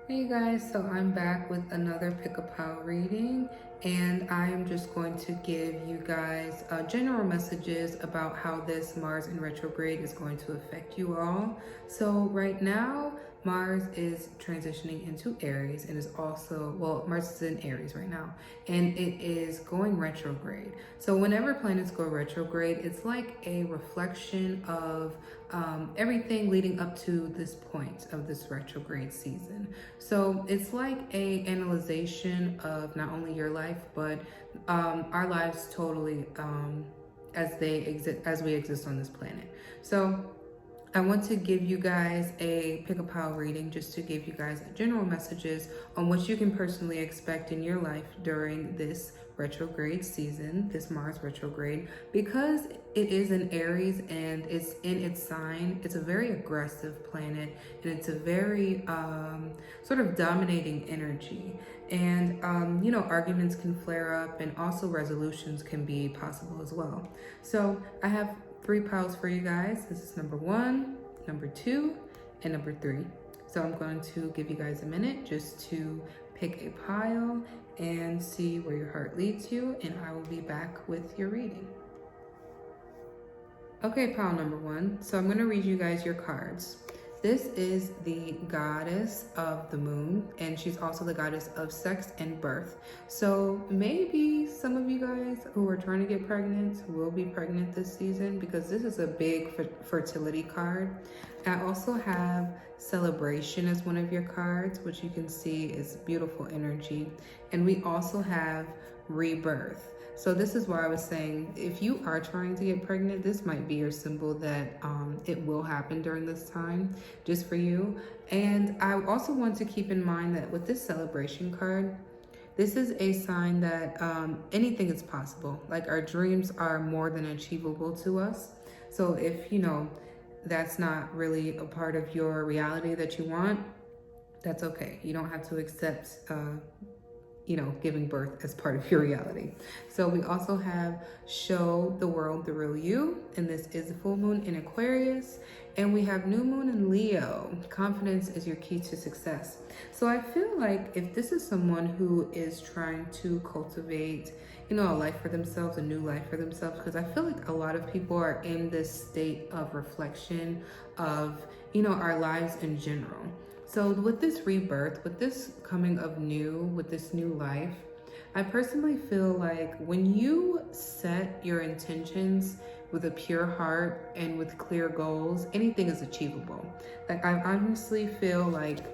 Hey guys, so I'm back with another Pick a Pile reading, and I am just going to give you guys general messages about how this Mars in retrograde is going to affect you all. So right now, Mars is transitioning into Aries and is also, well, Mars is in Aries right now, and it is going retrograde. So whenever planets go retrograde, it's like a reflection of everything leading up to this point of this retrograde season. So it's like a analyzation of not only your life, but our lives totally as we exist on this planet. So I want to give you guys a pick a pile reading just to give you guys general messages on what you can personally expect in your life during this retrograde season, this Mars retrograde, because it is in Aries and it's in its sign. It's a very aggressive planet and it's a very sort of dominating energy. And, arguments can flare up and also resolutions can be possible as well. So I have 3 piles for you guys. This is number 1, number 2, and number 3. So I'm going to give you guys a minute just to pick a pile and see where your heart leads you, and I will be back with your reading. Okay, pile number 1. So I'm going to read you guys your cards. This is the goddess of the moon, and she's also the goddess of sex and birth. So maybe some of you guys who are trying to get pregnant will be pregnant this season, because this is a big fertility card. I also have celebration as one of your cards, which you can see is beautiful energy. And we also have rebirth. So this is why I was saying, if you are trying to get pregnant, this might be your symbol that it will happen during this time, just for you. And I also want to keep in mind that with this celebration card, this is a sign that anything is possible. Like, our dreams are more than achievable to us. So if, that's not really a part of your reality that you want, that's okay. You don't have to accept giving birth as part of your reality. So we also have show the world the real you, and this is the full moon in Aquarius, and we have new moon in Leo. Confidence is your key to success. So I feel like if this is someone who is trying to cultivate, a life for themselves, a new life for themselves, because I feel like a lot of people are in this state of reflection of, our lives in general. So with this rebirth, with this coming of new, with this new life, I personally feel like when you set your intentions with a pure heart and with clear goals, anything is achievable. Like, I honestly feel like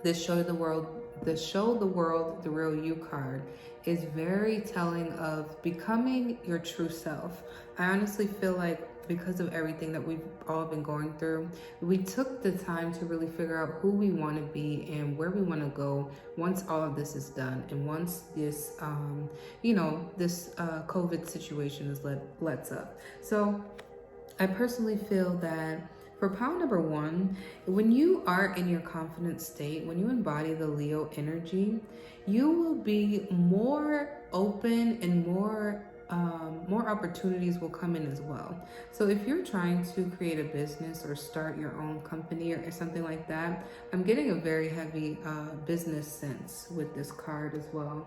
this show the world the real you card is very telling of becoming your true self. I honestly feel like, because of everything that we've all been going through, we took the time to really figure out who we want to be and where we want to go once all of this is done, and once this COVID situation is lets up. So I personally feel that for pile number 1, when you are in your confident state, when you embody the Leo energy, you will be more open and more opportunities will come in as well. So if you're trying to create a business or start your own company or something like that, I'm getting a very heavy business sense with this card as well.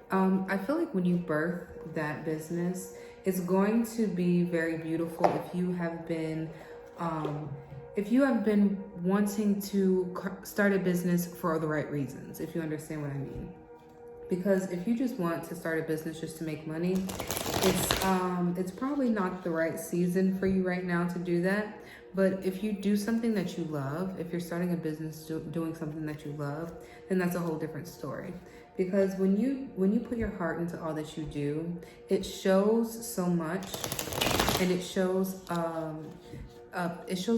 I feel like when you birth that business, it's going to be very beautiful if you have been wanting to start a business for the right reasons, if you understand what I mean. Because if you just want to start a business just to make money, it's probably not the right season for you right now to do that. But if you do something that you love, if you're starting a business doing something that you love, then that's a whole different story. Because when you put your heart into all that you do, it shows so much, and it shows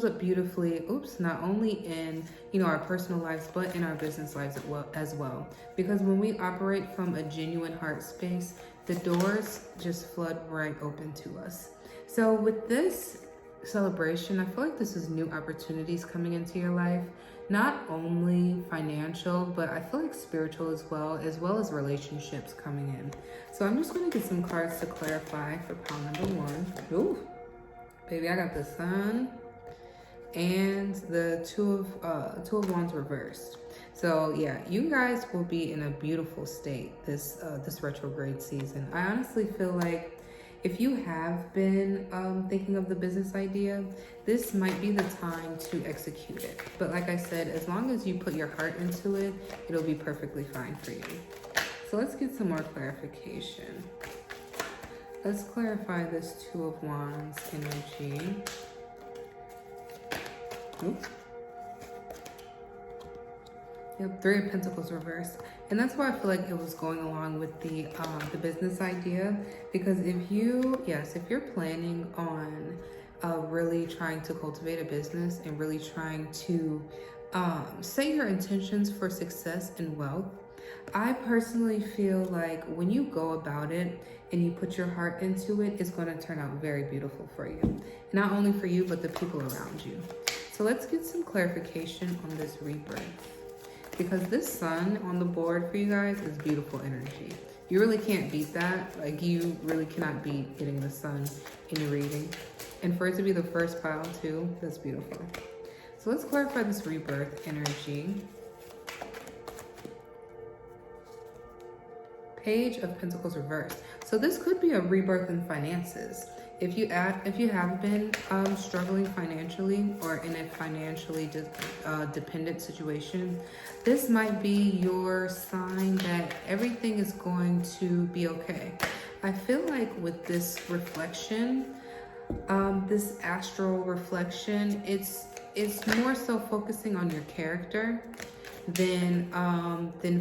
up beautifully, not only in our personal lives, but in our business lives as well. Because when we operate from a genuine heart space, the doors just flood right open to us. So with this celebration, I feel like this is new opportunities coming into your life, not only financial, but I feel like spiritual as well as relationships coming in. So I'm just going to get some cards to clarify for pile number 1. Ooh, baby, I got the Sun, and the two of wands reversed. So yeah, you guys will be in a beautiful state this retrograde season. I honestly feel like if you have been thinking of the business idea, this might be the time to execute it. But like I said, as long as you put your heart into it, it'll be perfectly fine for you. So let's get some more clarification. Let's clarify this Two of Wands energy. Oops. Yep, Three of Pentacles reversed. And that's why I feel like it was going along with the business idea. Because if you're planning on really trying to cultivate a business and really trying to set your intentions for success and wealth, I personally feel like when you go about it and you put your heart into it, it's going to turn out very beautiful for you. Not only for you, but the people around you. So let's get some clarification on this rebirth. Because this sun on the board for you guys is beautiful energy. You really can't beat that. Like, you really cannot beat getting the sun in your reading. And for it to be the first pile too, that's beautiful. So let's clarify this rebirth energy. Page of Pentacles reversed. So this could be a rebirth in finances. If you have been struggling financially or in a financially dependent situation, this might be your sign that everything is going to be okay. I feel like with this reflection, this astral reflection, it's more so focusing on your character than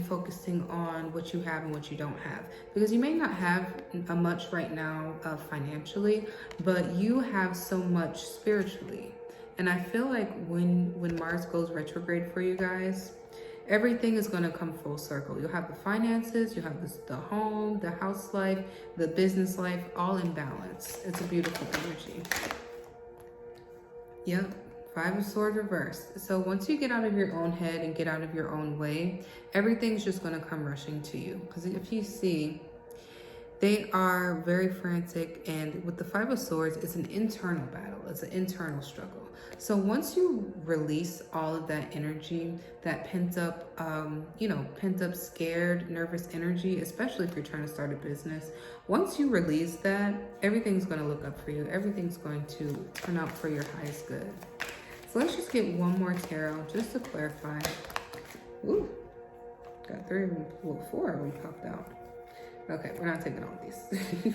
focusing on what you have and what you don't have, because you may not have much right now financially, but you have so much spiritually. And I feel like when Mars goes retrograde for you guys, everything is going to come full circle. You'll have the finances, you have the home, the house life, the business life, all in balance. It's a beautiful energy. Yep. Five of Swords reversed. So once you get out of your own head and get out of your own way, everything's just going to come rushing to you. Because if you see, they are very frantic, and with the Five of Swords, it's an internal battle. It's an internal struggle. So once you release all of that energy, that pent up, scared, nervous energy, especially if you're trying to start a business, once you release that, everything's going to look up for you. Everything's going to turn out for your highest good. So let's just get one more tarot just to clarify. Ooh, got three of them, well, four of them popped out. Okay, we're not taking all of these.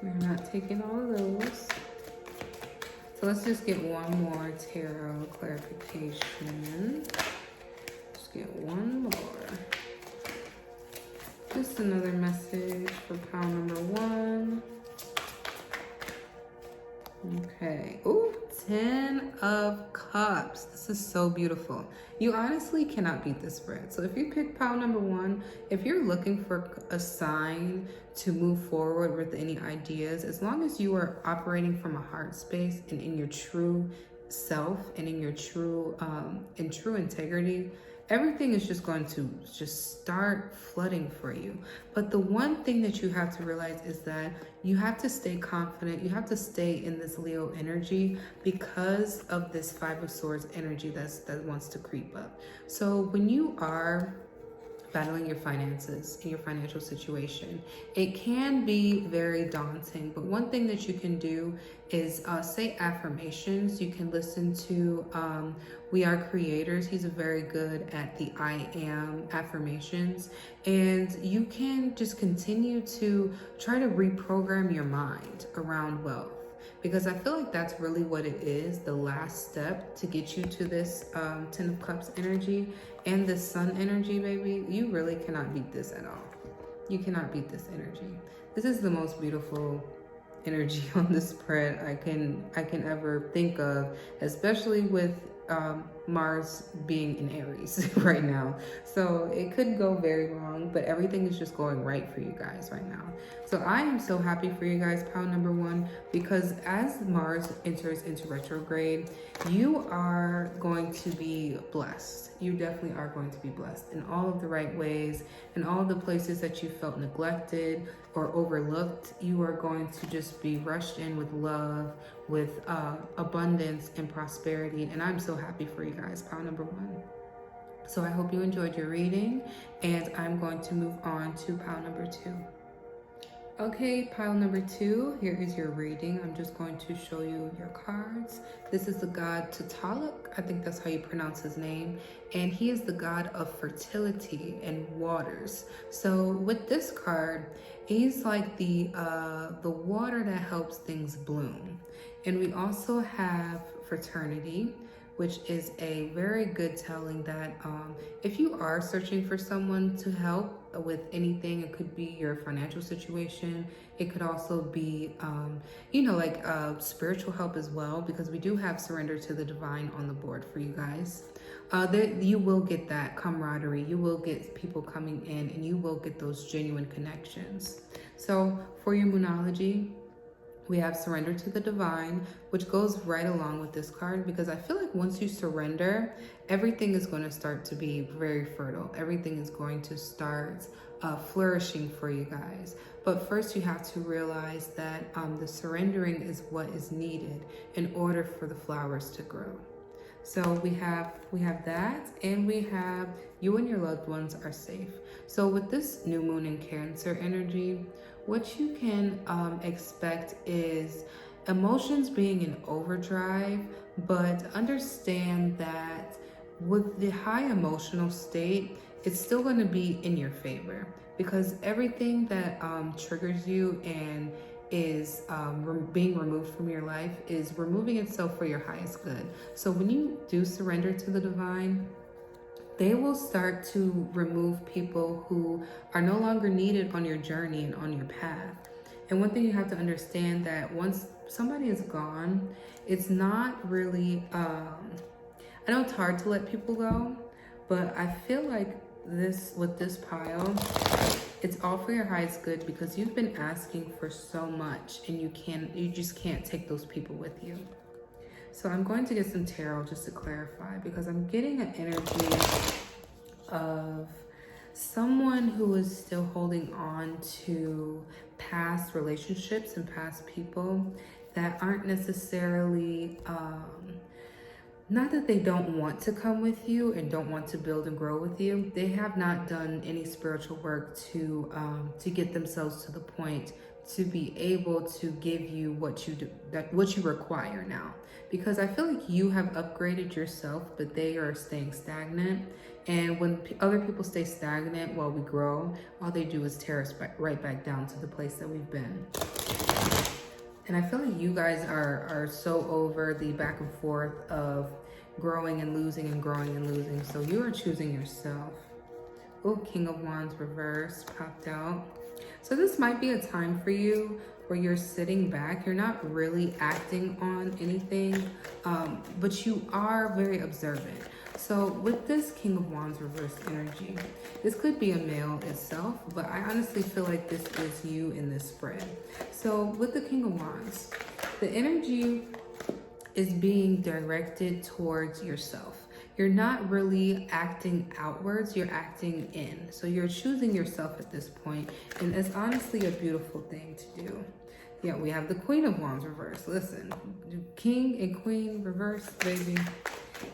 We're not taking all of those. So let's just get one more tarot clarification. Just get one more. Just another message for pile number one. Okay. Ooh, 10 of Cups. This is so beautiful. You honestly cannot beat this spread. So if you pick pile number one, if you're looking for a sign to move forward with any ideas, as long as you are operating from a heart space and in your true self and in your true integrity, everything is just going to just start flooding for you. But the one thing that you have to realize is that you have to stay confident. You have to stay in this Leo energy because of this Five of Swords energy that wants to creep up. So when you are battling your finances and your financial situation, it can be very daunting. But one thing that you can do is say affirmations. You can listen to We Are Creators. He's very good at the I Am affirmations. And you can just continue to try to reprogram your mind around wealth. Because I feel like that's really what it is, the last step to get you to this 10 of Cups energy and this Sun energy, baby. You really cannot beat this at all. You cannot beat this energy. This is the most beautiful energy on the spread I can ever think of, especially with Mars being in Aries right now. So it could go very wrong, but everything is just going right for you guys right now. So I am so happy for you guys, pile number one, because as Mars enters into retrograde, you are going to be blessed. You definitely are going to be blessed in all of the right ways, in all of the places that you felt neglected or overlooked. You are going to just be rushed in with love, with abundance and prosperity. And I'm so happy for you guys, pile number one. So I hope you enjoyed your reading, and I'm going to move on to pile number two. Okay, pile number two, here is your reading. I'm just going to show you your cards. This is the god Nichole, I think that's how you pronounce his name, and he is the god of fertility and waters. So with this card, he's like the water that helps things bloom. And we also have fraternity, which is a very good telling that if you are searching for someone to help with anything, it could be your financial situation. It could also be, like spiritual help as well, because we do have surrender to the divine on the board for you guys. You will get that camaraderie. You will get people coming in, and you will get those genuine connections. So for your moonology, we have surrender to the divine, which goes right along with this card, because I feel like once you surrender, everything is going to start to be very fertile. Everything is going to start flourishing for you guys. But first you have to realize that the surrendering is what is needed in order for the flowers to grow. So we have that, and we have you and your loved ones are safe. So with this new moon in Cancer energy, what you can expect is emotions being in overdrive, but understand that with the high emotional state, it's still going to be in your favor, because everything that triggers you and is being removed from your life is removing itself for your highest good. So when you do surrender to the divine, they will start to remove people who are no longer needed on your journey and on your path. And one thing you have to understand, that once somebody is gone, it's not really, I know it's hard to let people go, but I feel like with this pile, it's all for your highest good, because you've been asking for so much, and you just can't take those people with you. So I'm going to get some tarot just to clarify, because I'm getting an energy of someone who is still holding on to past relationships and past people that aren't necessarily, not that they don't want to come with you and don't want to build and grow with you. They have not done any spiritual work to get themselves to the point to be able to give you what you require now. Because I feel like you have upgraded yourself, but they are staying stagnant. And when other people stay stagnant while we grow, all they do is tear us right back down to the place that we've been. And I feel like you guys are so over the back and forth of growing and losing and growing and losing. So you are choosing yourself. Oh, King of Wands reverse popped out. So this might be a time for you where you're sitting back. You're not really acting on anything, but you are very observant. So with this King of Wands reverse energy, this could be a male itself, but I honestly feel like this is you in this spread. So with the King of Wands, the energy is being directed towards yourself. You're not really acting outwards, you're acting in. So you're choosing yourself at this point, and it's honestly a beautiful thing to do. Yeah, we have the Queen of Wands reverse. Listen, King and Queen reverse, baby.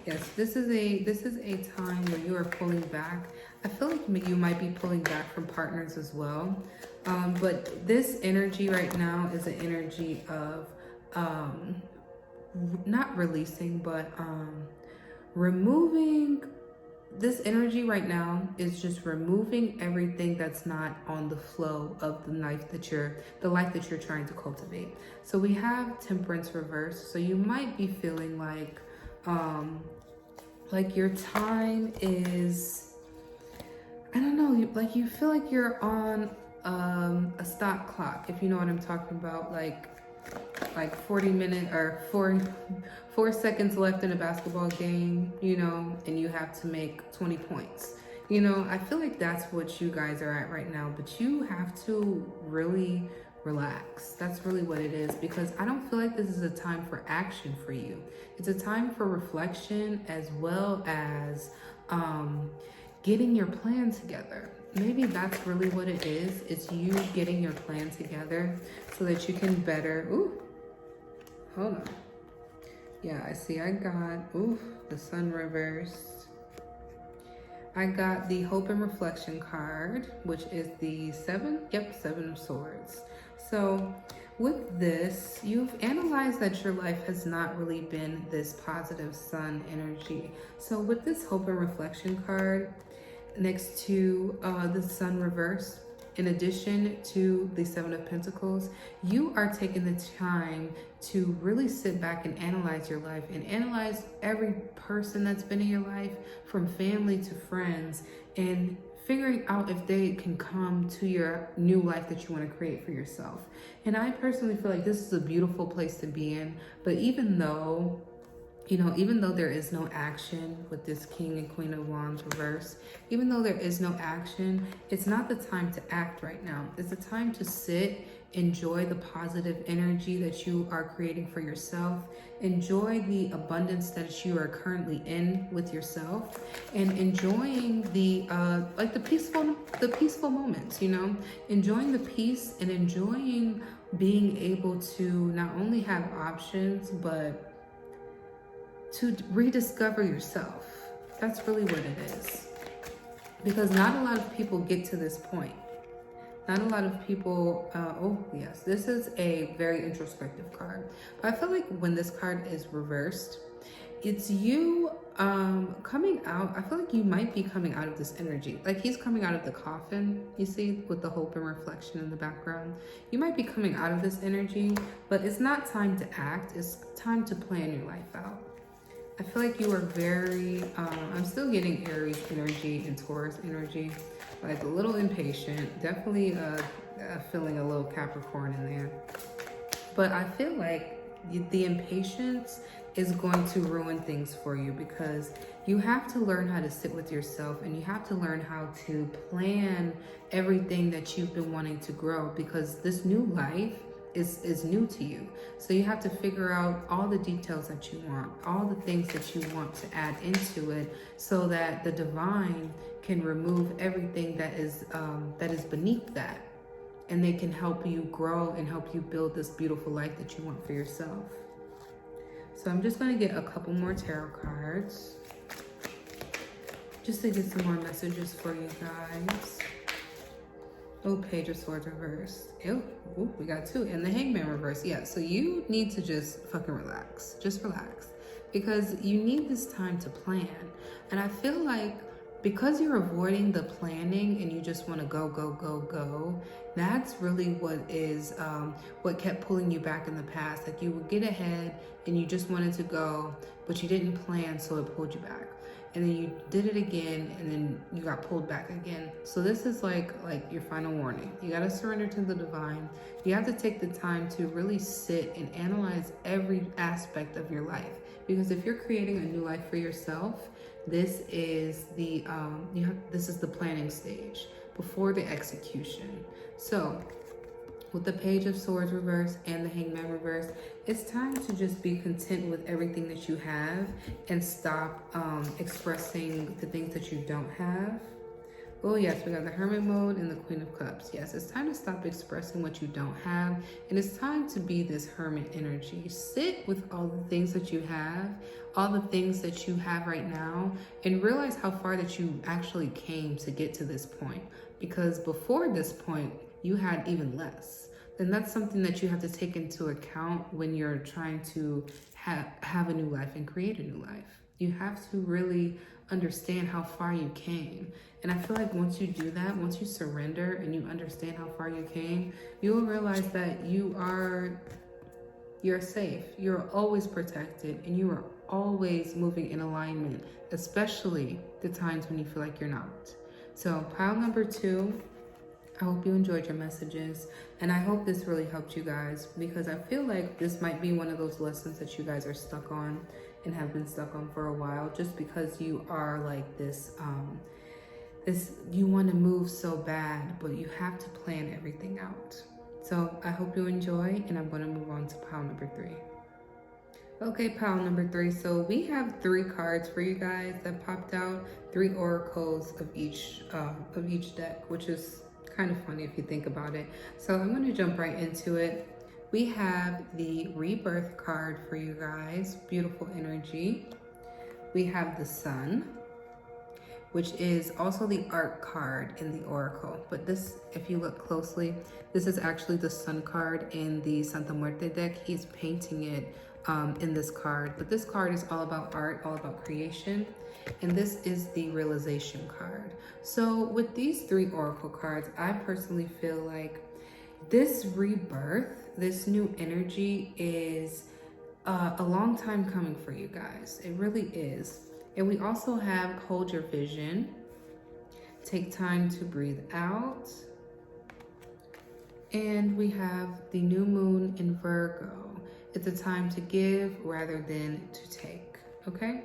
Yes, this is a time where you are pulling back. I feel like you might be pulling back from partners as well. But this energy right now is an energy of not releasing, but removing. This energy right now is just removing everything that's not on the flow of the life that you're trying to cultivate. So we have Temperance reverse. So you might be feeling like your time is, I don't know, like you feel like you're on a stop clock, if you know what I'm talking about. Like like 40 minutes or 4 seconds left in a basketball game, you know, and you have to make 20 points. You know, I feel like that's what you guys are at right now, but you have to really relax. That's really what it is, because I don't feel like this is a time for action for you. It's a time for reflection, as well as getting your plan together. Maybe that's really what it is. It's you getting your plan together so that you can better, ooh, hold on. Yeah, I see I got, ooh, the sun reversed. I got the Hope and Reflection card, which is the 7 of Swords. So with this, you've analyzed that your life has not really been this positive sun energy. So with this Hope and Reflection card, next to the sun reverse, in addition to the 7 of Pentacles, you are taking the time to really sit back and analyze your life and analyze every person that's been in your life, from family to friends, and figuring out if they can come to your new life that you want to create for yourself. And I personally feel like this is a beautiful place to be in. But even though, you know, even though there is no action with this King and Queen of Wands reverse, even though there is no action, it's not the time to act right now. It's the time to sit, enjoy the positive energy that you are creating for yourself, enjoy the abundance that you are currently in with yourself, and enjoying the like the peaceful moments, you know, enjoying the peace and enjoying being able to not only have options, but to rediscover yourself. That's really what it is. Because not a lot of people get to this point. Not a lot of people, oh yes, this is a very introspective card. But I feel like when this card is reversed, it's you coming out. I feel like you might be coming out of this energy. Like he's coming out of the coffin, you see, with the Hope and Reflection in the background. You might be coming out of this energy, but it's not time to act. It's time to plan your life out. I feel like you are very, I'm still getting Aries energy and Taurus energy, like a little impatient, definitely feeling a little Capricorn in there. But I feel like the impatience is going to ruin things for you, because you have to learn how to sit with yourself, and you have to learn how to plan everything that you've been wanting to grow, because this new life is new to you. So you have to figure out all the details that you want, all the things that you want to add into it, so that the divine can remove everything that is beneath that, and they can help you grow and help you build this beautiful life that you want for yourself. So I'm just going to get a couple more tarot cards just to get some more messages for you guys. Oh, Page of Swords reverse. Ew, ooh, we got 2. And the Hangman reverse. Yeah, so you need to just fucking relax. Just relax. Because you need this time to plan. And I feel like because you're avoiding the planning and you just want to go, that's really what is what kept pulling you back in the past. Like you would get ahead and you just wanted to go, but you didn't plan, so it pulled you back. And then you did it again, and then you got pulled back again. So this is like your final warning. You got to surrender to the divine. You have to take the time to really sit and analyze every aspect of your life. Because if you're creating a new life for yourself, this is the this is the planning stage before the execution. So with the Page of Swords reverse and the Hangman reverse, it's time to just be content with everything that you have and stop expressing the things that you don't have. Oh yes, we got the Hermit mode and the Queen of Cups. Yes, it's time to stop expressing what you don't have, and it's time to be this hermit energy. Sit with all the things that you have, all the things that you have right now, and realize how far that you actually came to get to this point. Because before this point, you had even less. Then that's something that you have to take into account when you're trying to have a new life and create a new life. You have to really understand how far you came. And I feel like once you do that, once you surrender and you understand how far you came, you'll realize that you're safe. You're always protected, and you are always moving in alignment, especially the times when you feel like you're not. So pile number 2, I hope you enjoyed your messages, and I hope this really helped you guys, because I feel like this might be one of those lessons that you guys are stuck on and have been stuck on for a while, just because you are like this, you want to move so bad, but you have to plan everything out. So I hope you enjoy, and I'm going to move on to pile number 3. Okay, pile number 3. So we have 3 cards for you guys that popped out, 3 oracles of each deck, which is kind of funny if you think about it. So I'm going to jump right into it. We have the rebirth card for you guys, beautiful energy. We have the sun, which is also the art card in the oracle. But this, if you look closely, this is actually the sun card in the Santa Muerte deck. He's painting it in this card. But this card is all about art, all about creation. And this is the realization card. So with these 3 oracle cards, I personally feel like this rebirth, this new energy is a long time coming for you guys. It really is. And we also have hold your vision, take time to breathe out. And we have the new moon in Virgo. It's a time to give rather than to take, okay?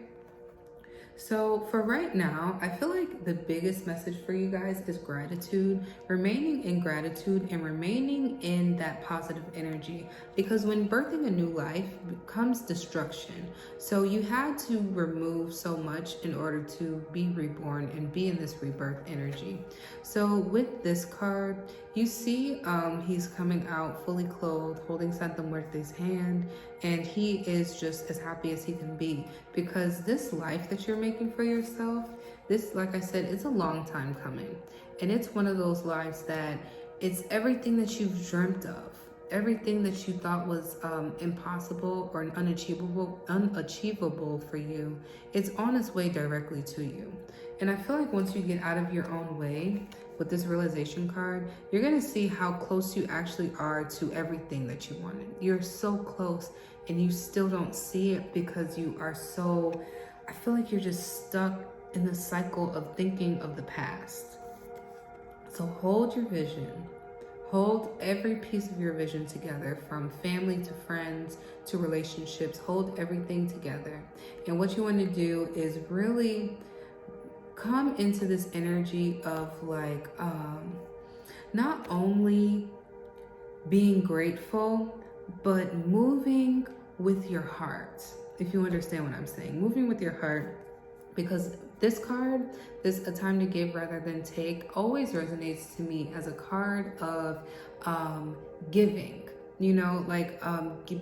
So for right now, I feel like the biggest message for you guys is gratitude, remaining in gratitude and remaining in that positive energy, because when birthing a new life comes destruction. So you had to remove so much in order to be reborn and be in this rebirth energy. So with this card, you see he's coming out fully clothed, holding Santa Muerte's hand, and he is just as happy as he can be, because this life that you're making for yourself, this, like I said, it's a long time coming. And it's one of those lives that it's everything that you've dreamt of, everything that you thought was impossible or unachievable for you. It's on its way directly to you. And I feel like once you get out of your own way with this realization card, you're going to see how close you actually are to everything that you wanted. You're so close, and you still don't see it because you are so, I feel like you're just stuck in the cycle of thinking of the past. So hold your vision. Hold every piece of your vision together, from family to friends to relationships. Hold everything together. And what you want to do is really come into this energy of like, not only being grateful, but moving with your heart. If you understand what I'm saying, moving with your heart, because this card, this a time to give rather than take, always resonates to me as a card of giving, you know, like,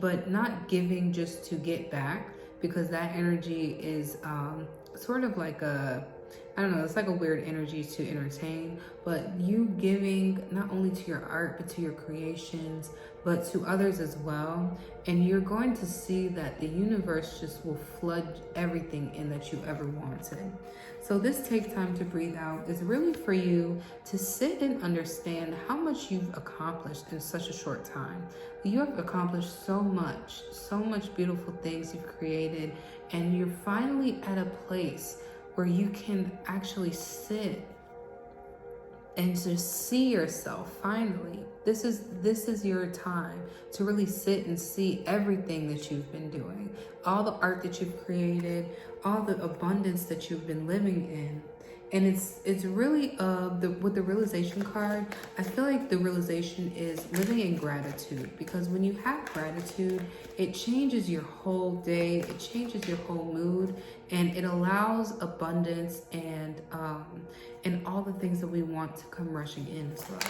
but not giving just to get back, because that energy is sort of like a, I don't know, it's like a weird energy to entertain, but you giving not only to your art, but to your creations, but to others as well. And you're going to see that the universe just will flood everything in that you ever wanted. So this take time to breathe out is really for you to sit and understand how much you've accomplished in such a short time. You have accomplished so much beautiful things you've created, and you're finally at a place where you can actually sit and just see yourself. Finally, this is your time to really sit and see everything that you've been doing, all the art that you've created, all the abundance that you've been living in. And it's really with the realization card, I feel like the realization is living in gratitude, because when you have gratitude, it changes your whole day, it changes your whole mood, and it allows abundance and all the things that we want to come rushing in as well.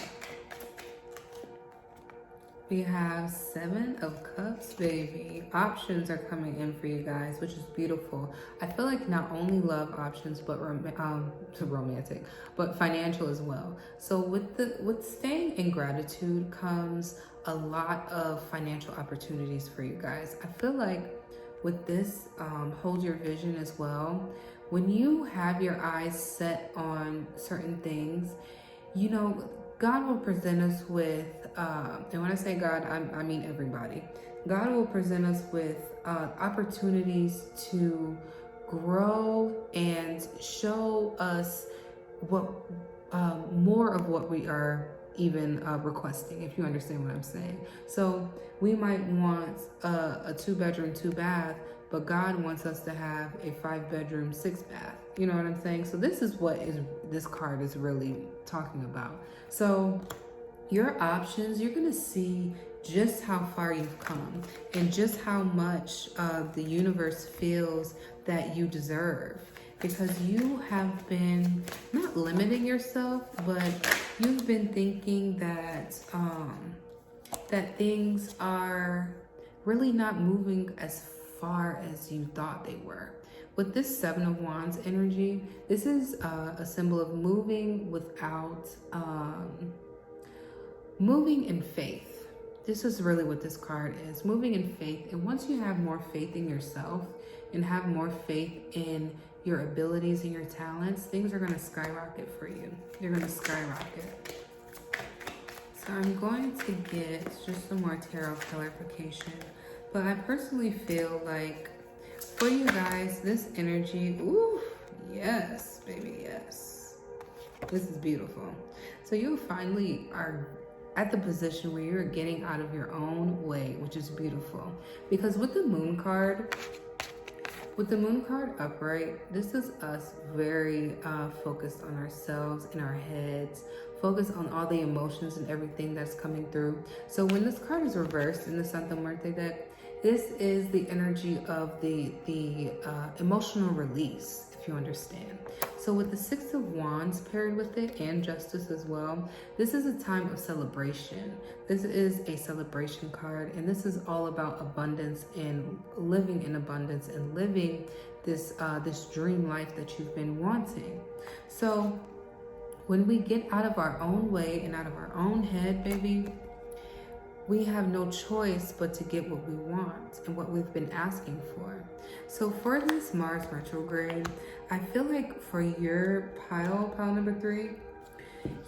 We have 7 of Cups, baby. Options are coming in for you guys, which is beautiful. I feel like not only love options, but romantic, but financial as well. So with staying in gratitude comes a lot of financial opportunities for you guys. I feel like with this, hold your vision as well. When you have your eyes set on certain things, you know, God will present us with, and when I say God, I mean everybody. God will present us with opportunities to grow and show us what more of what we are even requesting, if you understand what I'm saying. So we might want a 2-bedroom, 2-bath, but God wants us to have a 5-bedroom, 6-bath. You know what I'm saying? So this is what this card is really talking about. So your options, you're gonna see just how far you've come and just how much the universe feels that you deserve, because you have been not limiting yourself, but you've been thinking that that things are really not moving as far as you thought they were. With this 7 of Wands energy, this is a symbol of moving without moving in faith. This is really what this card is, moving in faith. And once you have more faith in yourself and have more faith in your abilities and your talents, things are going to skyrocket for you. They're going to skyrocket. So I'm going to get just some more tarot clarification. But I personally feel like for you guys, this energy, ooh, yes, baby, yes. This is beautiful. So you finally are at the position where you're getting out of your own way, which is beautiful. Because with the moon card upright, this is us very focused on ourselves, in our heads, focused on all the emotions and everything that's coming through. So when this card is reversed in the Santa Muerte deck, this is the energy of the emotional release, if you understand. So with the 6 of Wands paired with it, and Justice as well, this is a time of celebration. This is a celebration card, and this is all about abundance and living in abundance and living this this dream life that you've been wanting. So when we get out of our own way and out of our own head, baby, we have no choice but to get what we want and what we've been asking for. So for this Mars retrograde, I feel like for your pile number 3,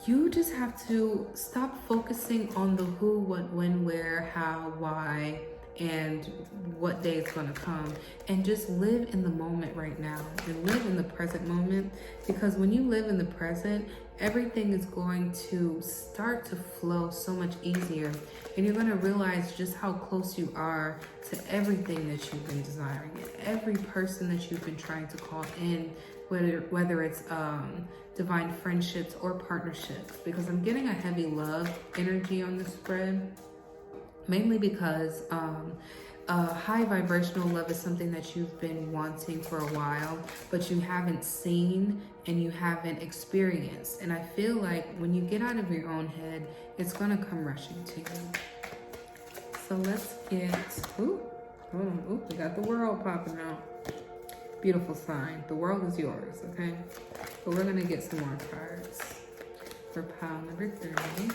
you just have to stop focusing on the who, what, when, where, how, why, and what day it's gonna come, and just live in the moment right now and live in the present moment. Because when you live in the present, everything is going to start to flow so much easier, and you're going to realize just how close you are to everything that you've been desiring, and every person that you've been trying to call in, whether it's divine friendships or partnerships. Because I'm getting a heavy love energy on this spread, mainly because high vibrational love is something that you've been wanting for a while, but you haven't seen and you haven't experienced. And I feel like when you get out of your own head, it's gonna come rushing to you. So let's get, ooh, we got the world popping out. Beautiful sign. The world is yours, okay? But we're gonna get some more cards for pile number 3.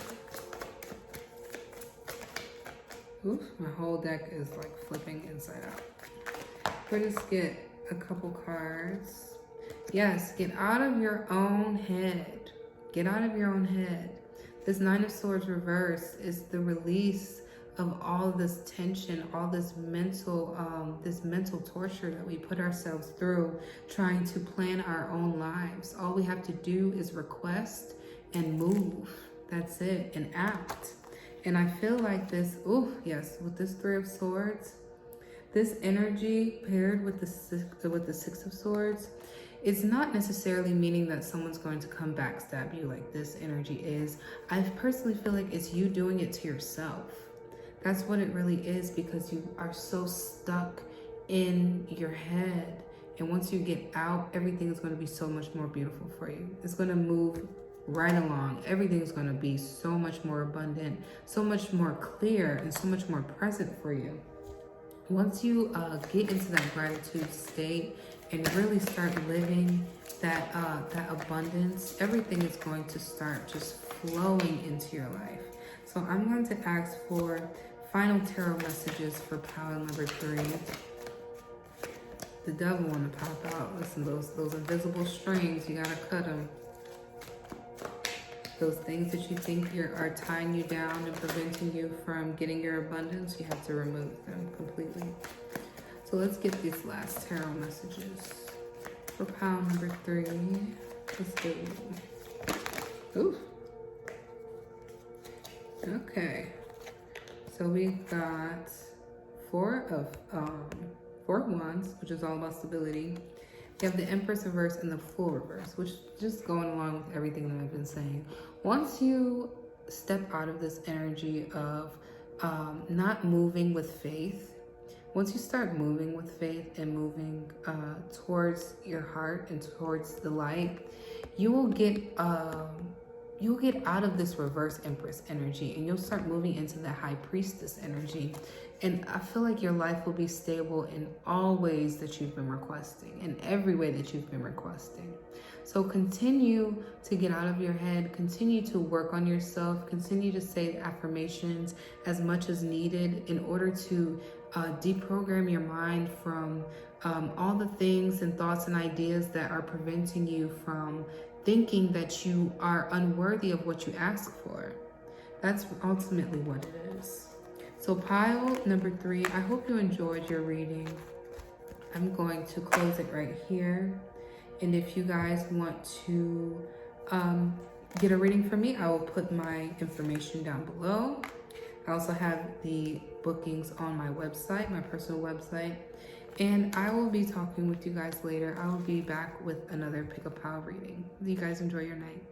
Oof, my whole deck is like flipping inside out. We're just get a couple cards. Yes, get out of your own head. Get out of your own head. This 9 of Swords reverse is the release of all this tension, all this mental torture that we put ourselves through trying to plan our own lives. All we have to do is request and move. That's it, and act. And I feel like this, oh yes, with this 3 of Swords, this energy paired with the 6 of Swords, it's not necessarily meaning that someone's going to come backstab you like this energy is. I personally feel like it's you doing it to yourself. That's what it really is, because you are so stuck in your head. And once you get out, everything is going to be so much more beautiful for you. It's going to move right along. Everything's going to be so much more abundant, so much more clear, and so much more present for you. Once you get into that gratitude state and really start living that abundance, everything is going to start just flowing into your life. So I'm going to ask for final tarot messages for pile number 3. The devil want to pop out. Listen, those invisible strings, you gotta cut them. Those things that you think are tying you down and preventing you from getting your abundance, you have to remove them completely. So let's get these last tarot messages for pile number 3. Let's go. Oof. Okay, so we got four of wands, which is all about stability. You have the Empress reverse and the Fool reverse, which just going along with everything that I've been saying. Once you step out of this energy of not moving with faith, once you start moving with faith and moving towards your heart and towards the light, you will get out of this reverse Empress energy, and you'll start moving into the High Priestess energy. And I feel like your life will be stable in all ways that you've been requesting, in every way that you've been requesting. So continue to get out of your head, continue to work on yourself, continue to say affirmations as much as needed in order to deprogram your mind from all the things and thoughts and ideas that are preventing you from thinking that you are unworthy of what you ask for. That's ultimately what it is. So pile number 3, I hope you enjoyed your reading. I'm going to close it right here. And if you guys want to get a reading from me, I will put my information down below. I also have the bookings on my website, my personal website. And I will be talking with you guys later. I will be back with another Pick a Pile reading. You guys enjoy your night.